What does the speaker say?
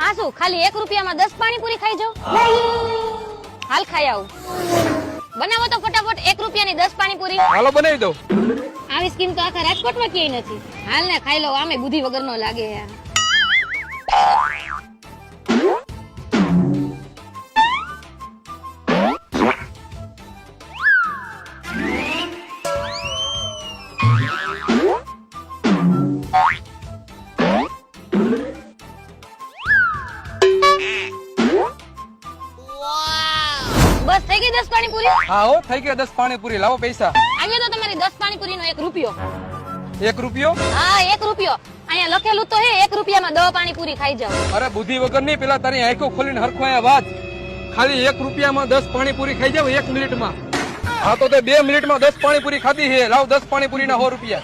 આ શું ખાલી 1 રૂપિયામાં 10 પાણીપુરી ખાઈ જાવ? હાલ ખાઈ આવું. બનાવો તો ફટાફટ 1 રૂપિયાની 10 પાણીપુરી. હાલો બનાવી દો. આવી સ્કીમ તો આખા રાજકોટમાં ક્યાંય નથી. હાલ ને ખાઈ લો, આમે બુદ્ધિ વગરનો લાગે યાર. બસ થઈ ગઈ 10 પાણીપુરી? હા હો થઈ ગયા 10 પાણીપુરી. લાવો પૈસા. આવ્યો તો તમારી 10 પાણીપુરીનો 1 રૂપિયો. 1 રૂપિયો? હા 1 રૂપિયો. અહીંયા લખેલું તો હે 1 રૂપિયામાં 10 પાણીપુરી ખાઈ જાવ. અરે બુદ્ધિ વગર નહીં, પેલા તારી આંખો ખોલીને હરખો અહીંયા વાત. ખાલી 1 રૂપિયામાં 10 પાણીપુરી ખાઈ જાવ 1 મિનિટમાં. હા તો તે 2 મિનિટમાં 10 પાણીપુરી ખાધી છે. લાવ 10 પાણીપુરીના 100 રૂપિયા.